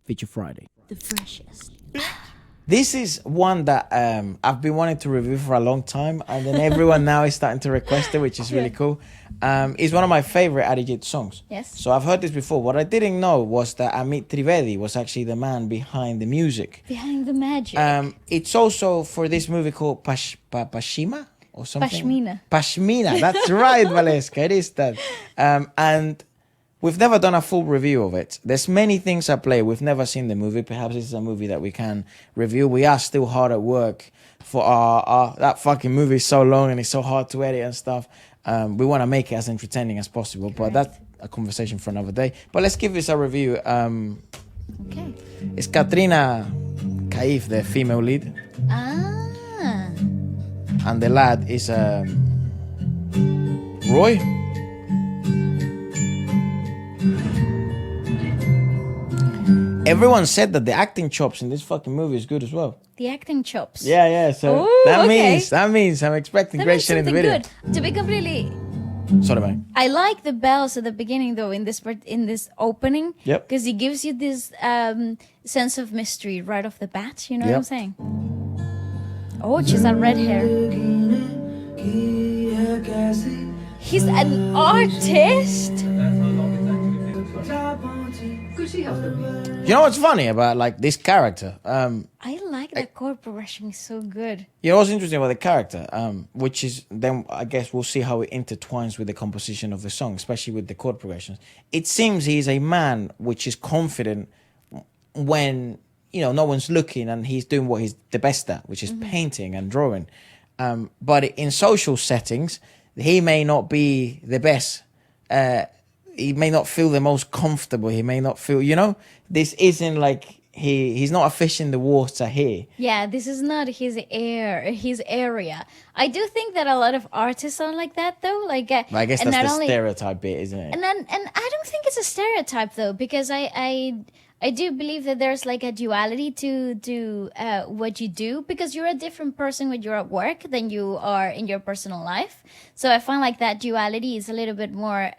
Feature Friday. The freshest. This is one that I've been wanting to review for a long time, and then everyone now is starting to request it, which is really cool. It's one of my favorite Arijit songs. Yes. So I've heard this before. What I didn't know was that Amit Trivedi was actually the man behind the music. Behind the magic. It's also for this movie called Pashima or something. Pashmina. Pashmina. That's right, Waleska. It is that. And we've never done a full review of it. There's many things at play. We've never seen the movie. Perhaps this is a movie that we can review. We are still hard at work for our that fucking movie is so long and it's so hard to edit and stuff. We want to make it as entertaining as possible. Correct. But that's a conversation for another day. But let's give this a review. Okay. It's Katrina Kaif, the female lead. Ah. And the lad is Roy. Everyone said that the acting chops in this fucking movie is good as well. The acting chops. Yeah. So Ooh, that okay. means I'm expecting great shit in the video. Good. To be completely, Sorry, man. I like the bells at the beginning though in this opening. Yep. Because it gives you this sense of mystery right off the bat. You know what I'm saying? Oh, she's a red hair. He's an artist. You know what's funny about like this character? I like that chord progression. Is so good. You know what's interesting about the character? Which is then I guess we'll see how it intertwines with the composition of the song, especially with the chord progressions. It seems he's a man which is confident when no one's looking and he's doing what he's the best at, which is painting and drawing. But in social settings, he may not be the best. He may not feel the most comfortable. He may not feel, this isn't like he's not a fish in the water here. Yeah, this is not his area. I do think that a lot of artists are like that though. Like, I guess that's the stereotype bit, isn't it? And I don't think it's a stereotype though, because I do believe that there's like a duality to what you do, because you're a different person when you're at work than you are in your personal life. So I find like that duality is a little bit more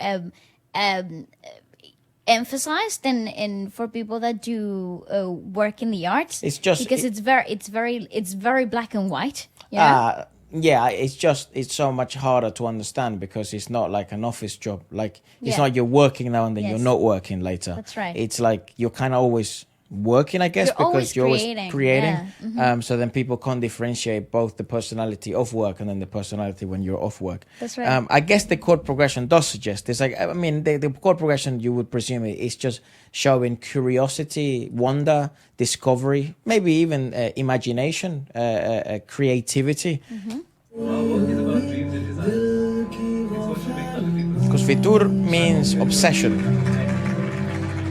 emphasized in for people that do work in the arts. It's just because it's very black and white. Yeah. It's so much harder to understand because it's not like an office job. Like it's not you're working now and then you're not working later. That's right. It's like you're kind of always working, I guess, because you're always creating. Yeah. So then people can't differentiate both the personality of work and then the personality when you're off work. That's right. I guess the chord progression does suggest this. Like, I mean, the chord progression you would presume is just showing curiosity, wonder, discovery, maybe even imagination, creativity. Because Fitoor means obsession,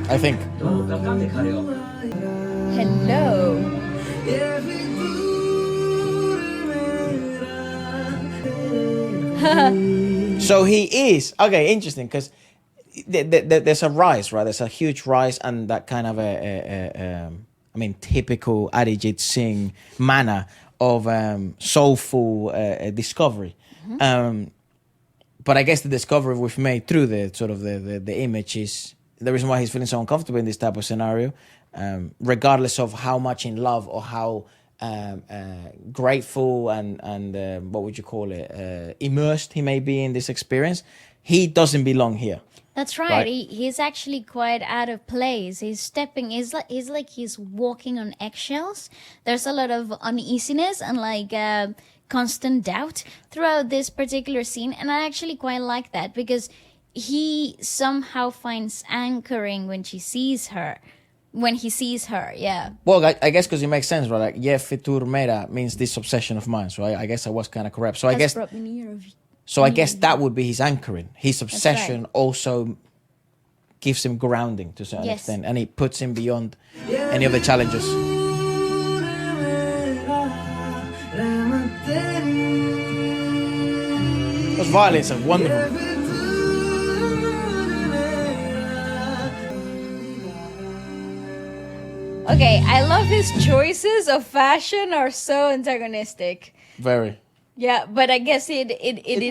I think. Hello. So he is okay. Interesting, because there's a rise, right? There's a huge rise, and that kind of typical Arijit Singh manner of soulful discovery. But I guess the discovery we've made through the sort of the image is the reason why he's feeling so uncomfortable in this type of scenario, regardless of how much in love or how grateful and what would you call it, immersed he may be in this experience. He doesn't belong here. That's right. He's actually quite out of place. He's walking on eggshells. There's a lot of uneasiness and like constant doubt throughout this particular scene, and I actually quite like that because he somehow finds anchoring when he sees her. Yeah. Well, I guess because it makes sense, right? Like, Yeh Fitoor Mera means this obsession of mine. So I guess I was kind of correct. So I guess that would be his anchoring. His obsession also gives him grounding to a certain extent, and it puts him beyond any of the challenges. Those violins are wonderful. Okay, I love his choices of fashion are so antagonistic. Very. Yeah, but I guess it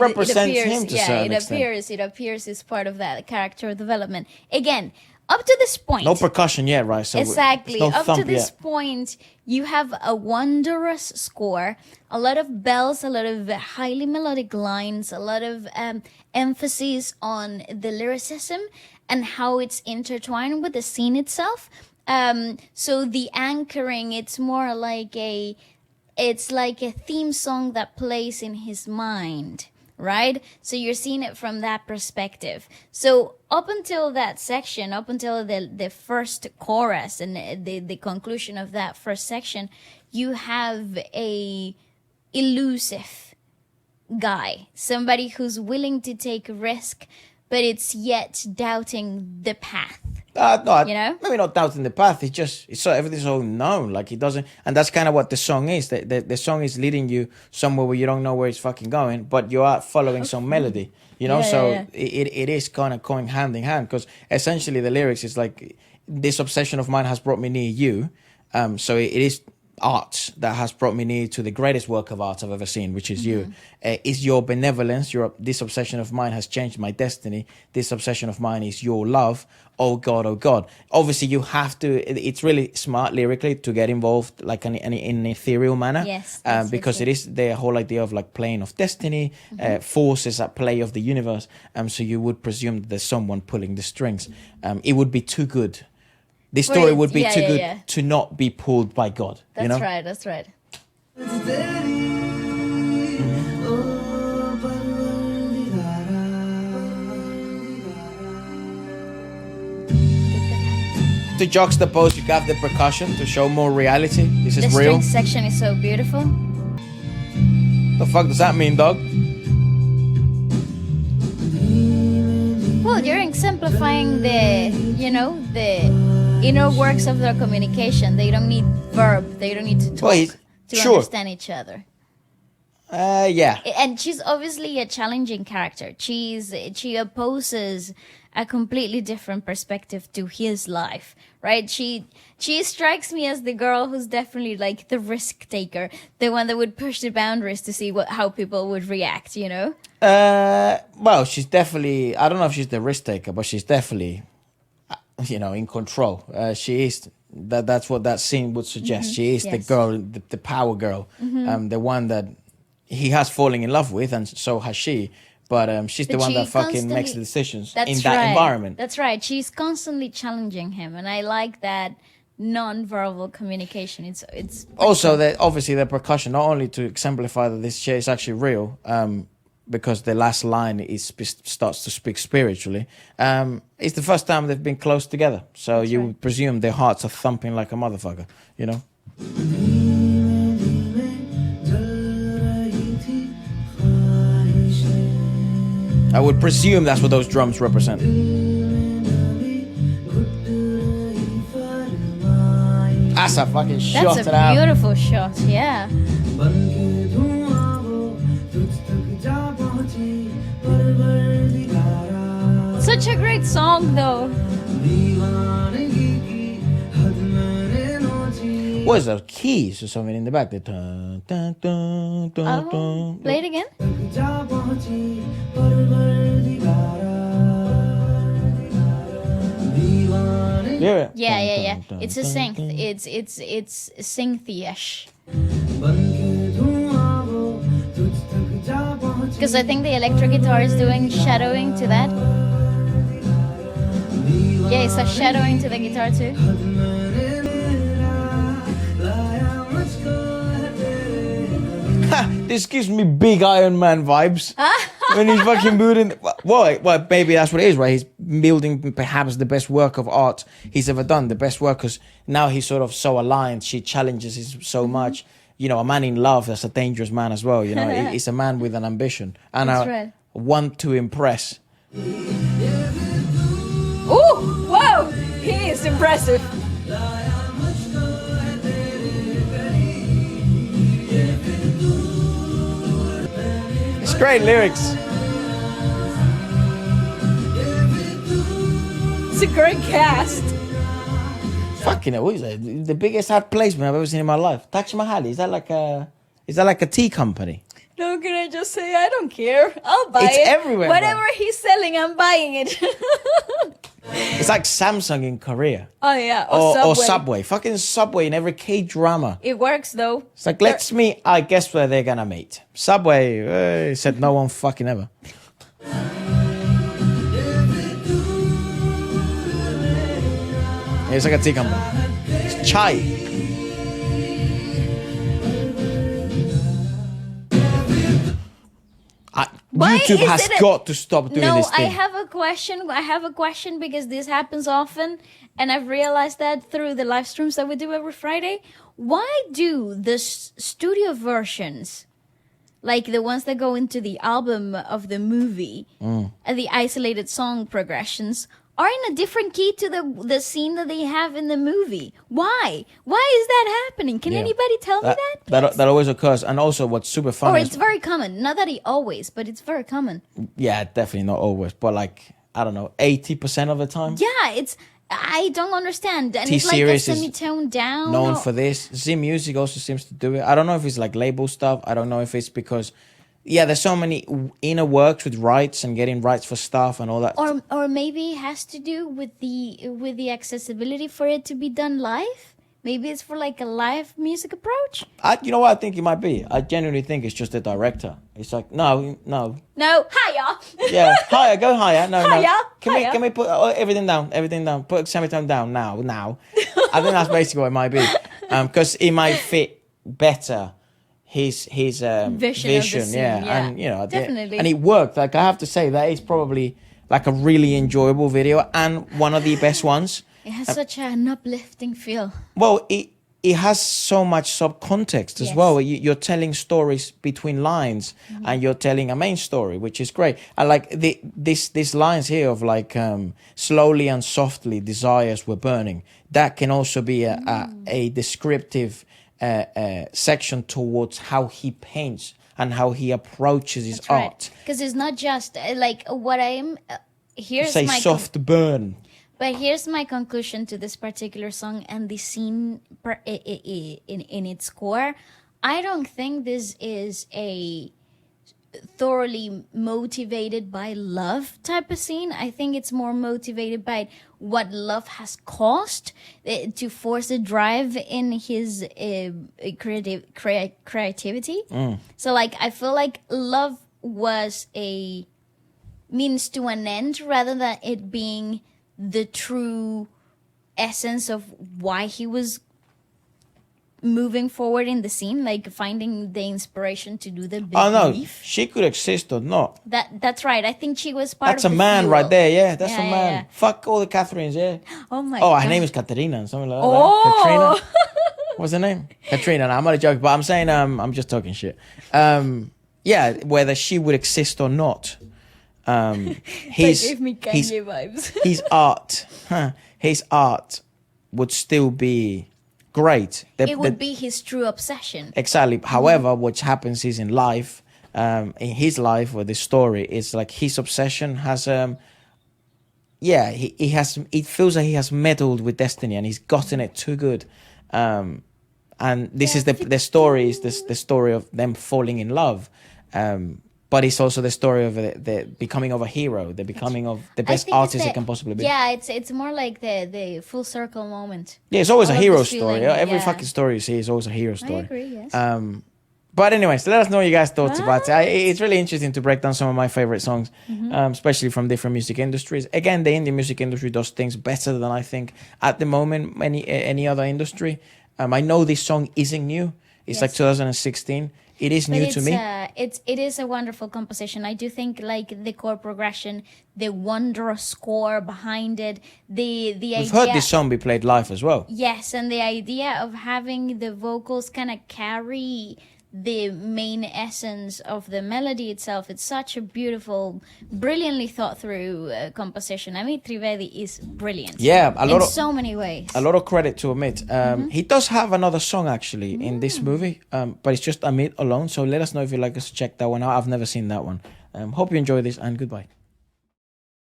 represents appears, him to a certain extent. It appears as part of that character development. Again, up to this point. No percussion yet, right? So Exactly. no Up to thump this yet. point, you have a wondrous score, a lot of bells, a lot of highly melodic lines, a lot of emphasis on the lyricism and how it's intertwined with the scene itself. So the anchoring, it's more like it's like a theme song that plays in his mind, right? So you're seeing it from that perspective. So up until that section, up until the first chorus and the conclusion of that first section, you have a elusive guy, somebody who's willing to take risk, but it's yet doubting the path. No, You know? maybe not doubting the path. It's so everything's so known. Like he doesn't, and that's kind of what the song is. The song is leading you somewhere where you don't know where it's fucking going, but you are following some melody. You know, Yeah, so yeah. it is kind of going hand in hand because essentially the lyrics is like, this obsession of mine has brought me near you. So it is art that has brought me near to the greatest work of art I've ever seen, which is you. Is your benevolence, this obsession of mine has changed my destiny. This obsession of mine is your love. Oh God, oh God. Obviously, you have to, it's really smart lyrically to get involved like in an ethereal manner. Yes, Because it is the whole idea of like playing of destiny, forces at play of the universe. So you would presume that there's someone pulling the strings. It would be too good. This story would be too good to not be pulled by God. That's you know? right, that's right. To juxtapose, you have the percussion to show more reality. This is The real. string section is so beautiful. The fuck does that mean, dog? Well, you're exemplifying the inner works of their communication. They don't need verb. They don't need to talk to understand each other. Yeah. And she's obviously a challenging character. She opposes a completely different perspective to his life, right? She strikes me as the girl who's definitely like the risk taker, the one that would push the boundaries to see how people would react, you know? Well, she's definitely, I don't know if she's the risk taker, but she's definitely, in control. She is, that's what that scene would suggest. She is the girl, the power girl, the one that he has fallen in love with, and so has she. But she's the one that fucking makes the decisions in that environment. That's right. She's constantly challenging him, and I like that non-verbal communication. It's also that obviously the percussion, not only to exemplify that this shit is actually real, because the last line starts to speak spiritually. It's the first time they've been close together, so you would presume their hearts are thumping like a motherfucker, you know. I would presume that's what those drums represent. That's a fucking shot. That's a beautiful shot, yeah. Such a great song, though. What is that? Keys or something in the back? Dun, dun, dun, dun, dun. Play it again. Yeah. Yeah. It's a synth. It's synthy-ish. Because I think the electric guitar is doing shadowing to that. Yeah, it's a shadowing to the guitar too. This gives me big Iron Man vibes. When he's fucking building, well, maybe that's what it is, right? He's building perhaps the best work of art he's ever done, the best work, because now he's sort of so aligned. She challenges him so much. A man in love, that's a dangerous man as well. He's a man with an ambition and I want to impress. Ooh, whoa, he is impressive. It's great lyrics. It's a great cast. Fucking hell, what is that? The biggest ad placement I've ever seen in my life. Taj Mahal, is that like a tea company? No, can I just say I don't care? I'll buy It's it. everywhere, Whatever he's selling, I'm buying it. It's like Samsung in Korea. Oh yeah, Or Subway. Fucking Subway in every K-drama. It works though. It's like, let's meet. I guess where they're gonna meet. Subway said no one fucking ever. It's like a tea company. It's chai. YouTube has got to stop doing this thing. I have a question. I have a question because this happens often, and I've realized that through the live streams that we do every Friday. Why do the studio versions, like the ones that go into the album of the movie, and the isolated song progressions, are in a different key to the scene that they have in the movie? Why? Why is that happening? Can anybody tell me that? That always occurs. And also what's super funny. Or it's very common. Not that it always, but it's very common. Yeah, definitely not always. But like, I don't know, 80% of the time. Yeah, I don't understand. And it's like a T-Series semi-tone down. known for this. Z Music also seems to do it. I don't know if it's like label stuff. I don't know if it's because... Yeah, there's so many inner works with rights and getting rights for stuff and all that. Or maybe it has to do with the accessibility for it to be done live. Maybe it's for like a live music approach. You know what I think it might be? I genuinely think it's just the director. It's like, no. No, higher. Yeah, higher, go higher. No, higher, no. Can we put everything down? Put semitone down now. I think that's basically what it might be. Because it might fit better his vision, yeah, and you know, definitely, and it worked. Like I have to say, that is probably like a really enjoyable video and one of the best ones. It has such an uplifting feel. Well, it has so much subcontext as well. You're telling stories between lines, and you're telling a main story, which is great. I like these lines here of like slowly and softly desires were burning. That can also be a descriptive section towards how he paints and how he approaches his art. Because it's not just like what I'm. Here's say my soft burn. But here's my conclusion to this particular song and the scene in its core. I don't think this is a thoroughly motivated by love type of scene. I think it's more motivated by what love has caused to force a drive in his creativity. So like I feel like love was a means to an end rather than it being the true essence of why he was moving forward in the scene, like finding the inspiration to do the big leaf. She could exist or not. That's right. I think she was part That's of a man fuel. right there, yeah. That's a man. Yeah. Fuck all the Catherines, yeah. Oh my god. Oh, her name is Katerina and something like that. Oh. Katrina. What's her name? Katrina. No, I'm not a joke, but I'm saying I'm just talking shit. Yeah, whether she would exist or not. His gave me Kanye vibes. his art would still be great. It would be his true obsession. Exactly. However, what happens is in life, in his life or the story, it's like his obsession has he has. It feels like he has meddled with destiny and he's gotten it too good. And this is the story is the story of them falling in love. But it's also the story of the becoming of a hero, the becoming of the best artist it can possibly be. Yeah, it's more like the full circle moment. Yeah, it's always a hero story. Feeling, Every fucking story you see is always a hero story. I agree, yes. But anyways, let us know what you guys thought about it. It's really interesting to break down some of my favorite songs, especially from different music industries. Again, the indie music industry does things better than I think at the moment any other industry. I know this song isn't new. It's like 2016. It is new to me. It is a wonderful composition. I do think like the chord progression, the wondrous score behind it, the idea. We've heard this song be played live as well. Yes, and the idea of having the vocals kind of carry the main essence of the melody itself. It's such a beautiful, brilliantly thought through composition. Amit Trivedi is brilliant. Yeah, in so many ways. A lot of credit to Amit. He does have another song actually in this movie, but it's just Amit alone. So let us know if you'd like us to check that one out. I've never seen that one. Hope you enjoy this and goodbye.